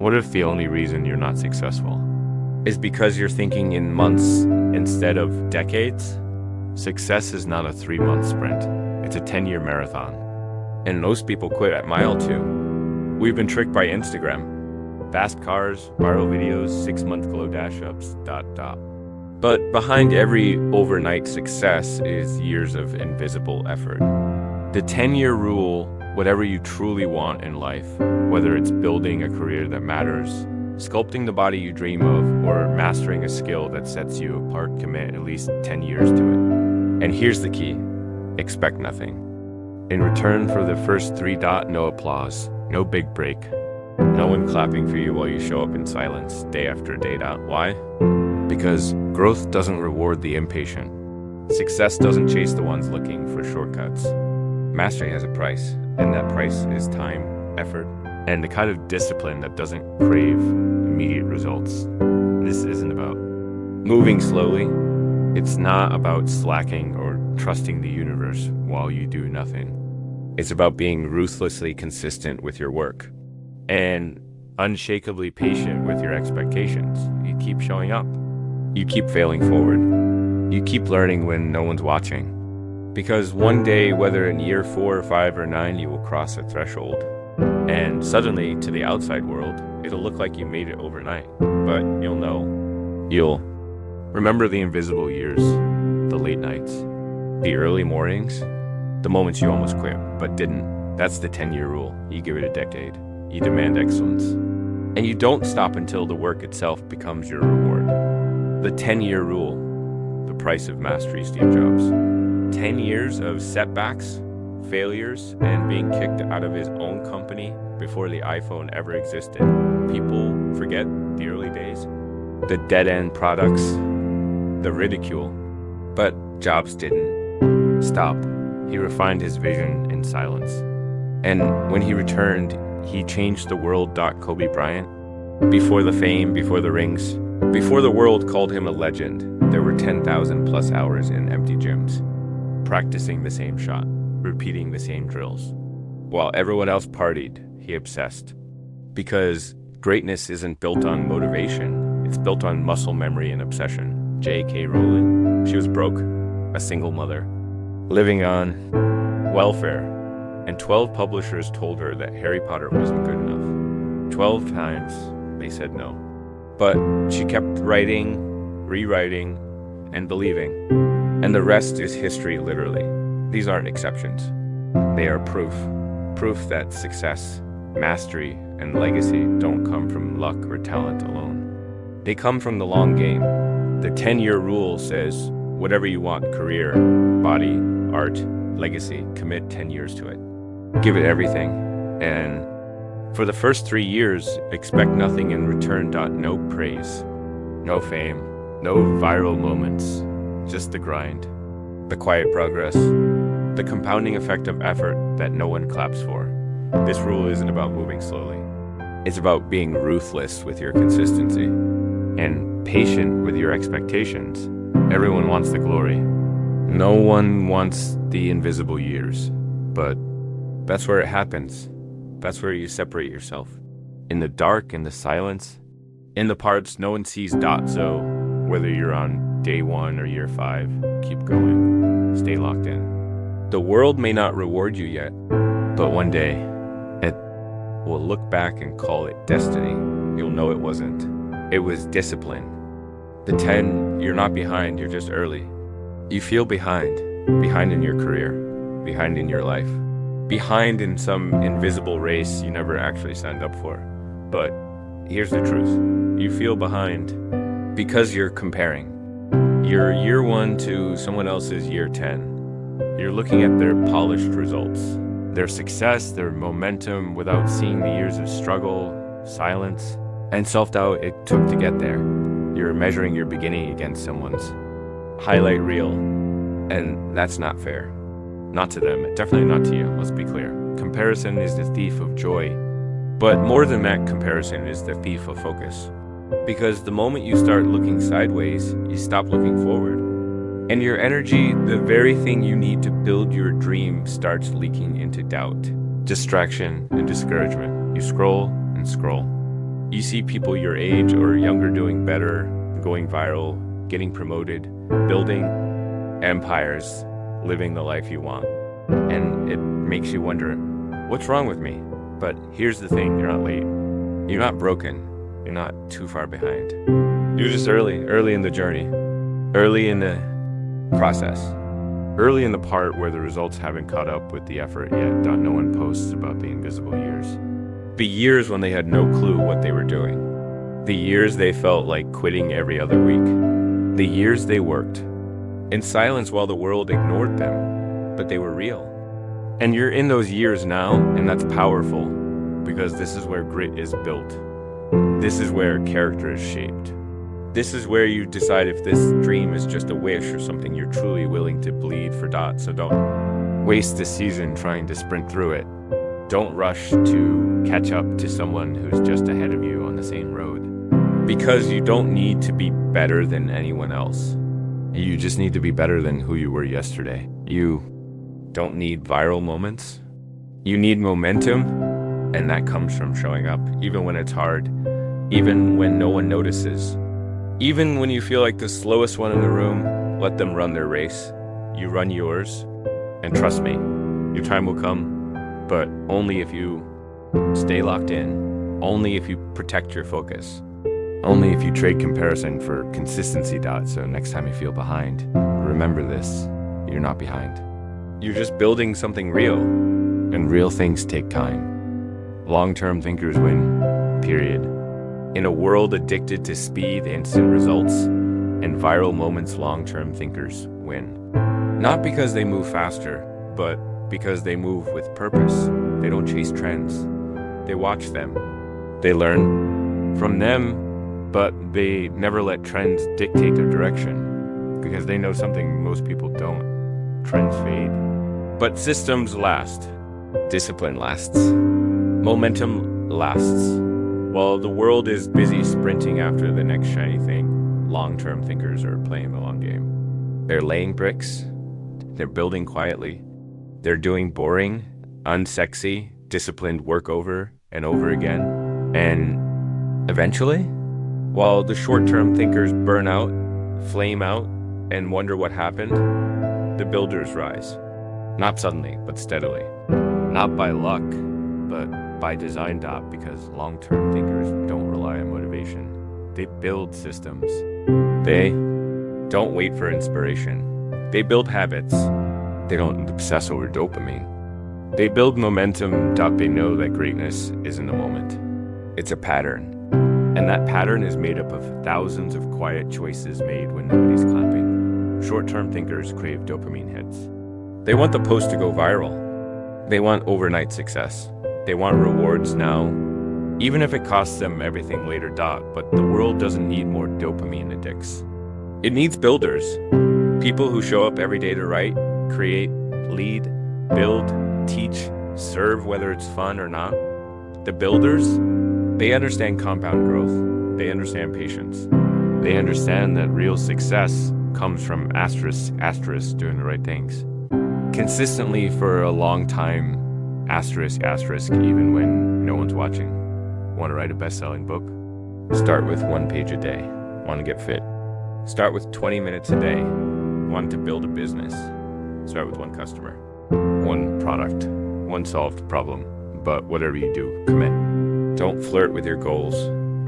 What if the only reason you're not successful is because you're thinking in months instead of decades? Success is not a 3-month sprint. It's a 10-year marathon. And most people quit at mile 2. We've been tricked by Instagram. Fast cars, viral videos, 6-month glow dash-ups, ... But behind every overnight success is years of invisible effort. The 10-year rule, whatever you truly want in life, whether it's building a career that matters, sculpting the body you dream of, or mastering a skill that sets you apart, commit at least 10 years to it. And here's the key: expect nothing. In return for the first 3 no applause, no big break, no one clapping for you while you show up in silence day after day out. Why? Because growth doesn't reward the impatient. Success doesn't chase the ones looking for shortcuts. Mastery has a price, and that price is time, effort, and the kind of discipline that doesn't crave immediate results. This isn't about moving slowly. It's not about slacking or trusting the universe while you do nothing. It's about being ruthlessly consistent with your work and unshakably patient with your expectations. You keep showing up. You keep failing forward. You keep learning when no one's watching. Because one day, whether in year 4 or 5 or 9, you will cross a threshold. And suddenly, to the outside world, it'll look like you made it overnight. But you'll know. You'll remember the invisible years, the late nights, the early mornings, the moments you almost quit, but didn't. That's the 10-year rule. You give it a decade. You demand excellence. And you don't stop until the work itself becomes your reward. The 10-year rule, the price of mastery, Steve Jobs. 10 years of setbacks, failures, and being kicked out of his own company before the iPhone ever existed. People forget the early days, the dead-end products, the ridicule. But Jobs didn't stop. He refined his vision in silence. And when he returned, he changed the world. Kobe Bryant. Before the fame, before the rings, before the world called him a legend, there were 10,000 plus hours in empty gyms, practicing the same shot, repeating the same drills. While everyone else partied, he obsessed. Because greatness isn't built on motivation, it's built on muscle memory and obsession. J.K. Rowling, she was broke, a single mother, living on welfare, and 12 publishers told her that Harry Potter wasn't good enough. 12 times they said no. But she kept writing, rewriting, and believing. And the rest is history, literally. These aren't exceptions. They are proof. Proof that success, mastery, and legacy don't come from luck or talent alone. They come from the long game. The 10-year rule says, whatever you want, career, body, art, legacy, commit 10 years to it. Give it everything. And for the first 3 years, expect nothing in return. No praise, no fame, no viral moments, just the grind, the quiet progress, the compounding effect of effort that no one claps for. This rule isn't about moving slowly. It's about being ruthless with your consistency and patient with your expectations. Everyone wants the glory. No one wants the invisible years, but that's where it happens. That's where you separate yourself. In the dark, in the silence, in the parts no one sees. So whether you're on day 1 or year 5, keep going. Stay locked in. The world may not reward you yet, but one day it will look back and call it destiny. You'll know it wasn't. It was discipline. The 10, you're not behind, you're just early. You feel behind. Behind in your career. Behind in your life. Behind in some invisible race you never actually signed up for. But here's the truth. You feel behind because you're comparing. Your year 1 to someone else's year 10. You're looking at their polished results, their success, their momentum, without seeing the years of struggle, silence, and self-doubt it took to get there. You're measuring your beginning against someone's highlight reel, and that's not fair. Not to them, definitely not to you, let's be clear. Comparison is the thief of joy, but more than that, comparison is the thief of focus. Because the moment you start looking sideways, you stop looking forward. And your energy, the very thing you need to build your dream, starts leaking into doubt, distraction, and discouragement. You scroll and scroll. You see people your age or younger doing better, going viral, getting promoted, building empires, living the life you want. And it makes you wonder, what's wrong with me? But here's the thing, you're not late. You're not broken. You're not too far behind. You're just early in the journey, early in the process, early in the part where the results haven't caught up with the effort yet. No one posts about the invisible years. The years when they had no clue what they were doing. The years they felt like quitting every other week. The years they worked in silence while the world ignored them, but they were real. And you're in those years now, and that's powerful, because this is where grit is built. This is where character is shaped. This is where you decide if this dream is just a wish or something you're truly willing to bleed for Dot. So don't waste the season trying to sprint through it. Don't rush to catch up to someone who's just ahead of you on the same road. Because you don't need to be better than anyone else. You just need to be better than who you were yesterday. You don't need viral moments. You need momentum, and that comes from showing up, even when it's hard, even when no one notices. Even when you feel like the slowest one in the room, let them run their race. You run yours, and trust me, your time will come, but only if you stay locked in, only if you protect your focus, only if you trade comparison for consistency. So next time you feel behind, remember this, you're not behind. You're just building something real, and real things take time. Long-term thinkers win, period. In a world addicted to speed, instant results, and viral moments, long-term thinkers win. Not because they move faster, but because they move with purpose. They don't chase trends. They watch them. They learn from them, but they never let trends dictate their direction, because they know something most people don't. Trends fade. But systems last. Discipline lasts. Momentum lasts. While the world is busy sprinting after the next shiny thing, long-term thinkers are playing the long game. They're laying bricks. They're building quietly. They're doing boring, unsexy, disciplined work over and over again. And eventually, while the short-term thinkers burn out, flame out, and wonder what happened, the builders rise. Not suddenly, but steadily. Not by luck, but by design. Because long-term thinkers don't rely on motivation. They build systems. They don't wait for inspiration. They build habits. They don't obsess over dopamine. They build momentum. They know that greatness isn't a moment. It's a pattern. And that pattern is made up of thousands of quiet choices made when nobody's clapping. Short-term thinkers crave dopamine hits. They want the post to go viral. They want overnight success. They want rewards now, even if it costs them everything later. But the world doesn't need more dopamine addicts. It needs builders. People who show up every day to write, create, lead, build, teach, serve, whether it's fun or not. The builders, they understand compound growth. They understand patience. They understand that real success comes from asterisk doing the right things. Consistently for a long time, asterisk, even when no one's watching. Want to write a best-selling book? Start with 1 page a day. Want to get fit? Start with 20 minutes a day. Want to build a business? Start with 1 customer, 1 product, 1 solved problem. But whatever you do, commit. Don't flirt with your goals.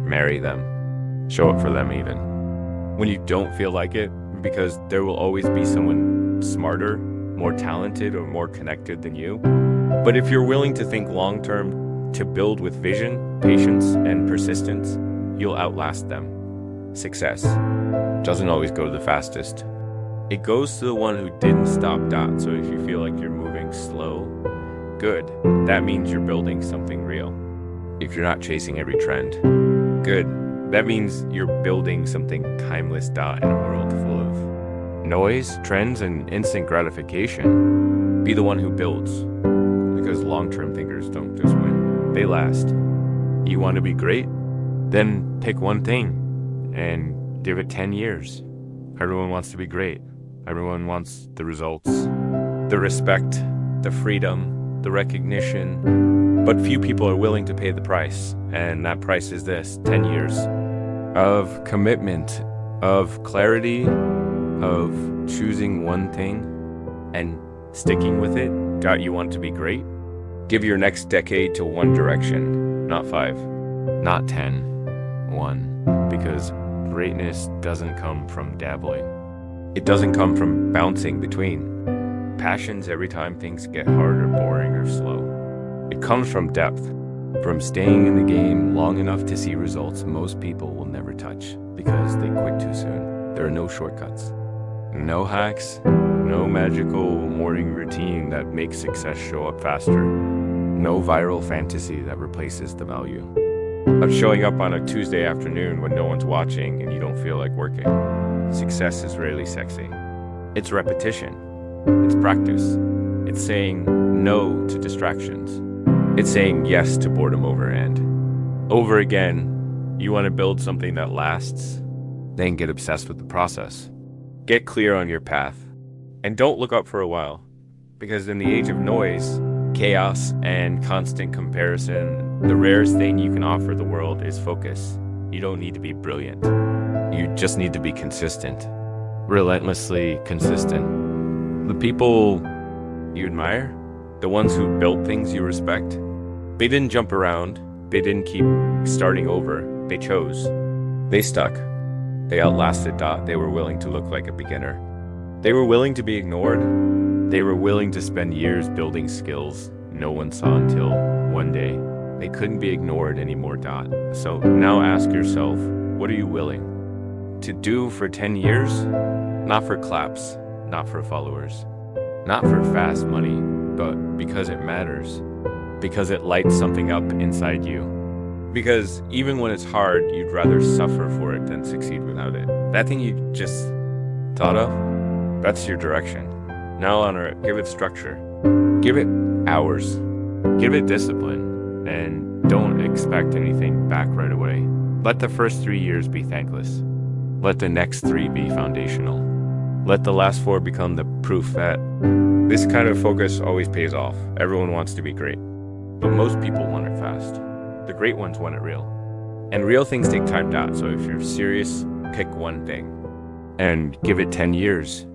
Marry them. Show up for them even. When you don't feel like it, because there will always be someone smarter, more talented, or more connected than you. But if you're willing to think long-term, to build with vision, patience, and persistence, you'll outlast them. Success doesn't always go the fastest. It goes to the one who didn't stop. So if you feel like you're moving slow, good. That means you're building something real. If you're not chasing every trend, good. That means you're building something timeless. In a world full of noise, trends, and instant gratification, be the one who builds. Because long-term thinkers don't just win, they last. You want to be great? Then pick one thing and give it 10 years. Everyone wants to be great. Everyone wants the results, the respect, the freedom, the recognition, but few people are willing to pay the price. And that price is this: 10 years of commitment, of clarity, of choosing one thing and sticking with it. You want to be great? Give your next decade to one direction, not 5, not 10, 1. Because greatness doesn't come from dabbling. It doesn't come from bouncing between passions every time things get hard or boring or slow. It comes from depth, from staying in the game long enough to see results most people will never touch because they quit too soon. There are no shortcuts, no hacks, no magical morning routine that makes success show up faster, no viral fantasy that replaces the value of showing up on a Tuesday afternoon when no one's watching and you don't feel like working. Success is rarely sexy. It's repetition. It's practice. It's saying no to distractions. It's saying yes to boredom over again. You want to build something that lasts? Then get obsessed with the process. Get clear on your path. And don't look up for a while. Because in the age of noise, chaos, and constant comparison, the rarest thing you can offer the world is focus. You don't need to be brilliant. You just need to be consistent. Relentlessly consistent. The people you admire, the ones who built things you respect, they didn't jump around. They didn't keep starting over. They chose. They stuck. They outlasted Dot. They were willing to look like a beginner. They were willing to be ignored. They were willing to spend years building skills no one saw until one day they couldn't be ignored anymore, Dot. So now ask yourself, what are you willing to do for 10 years? Not for claps, not for followers, not for fast money, but because it matters, because it lights something up inside you. Because even when it's hard, you'd rather suffer for it than succeed without it. That thing you just thought of, that's your direction. Now honor it, give it structure, give it hours, give it discipline, and don't expect anything back right away. Let the first 3 years be thankless. Let the next 3 be foundational. Let the last 4 become the proof that this kind of focus always pays off. Everyone wants to be great, but most people want it fast. The great ones want it real. And real things take time, Dot. So if you're serious, pick one thing and give it 10 years.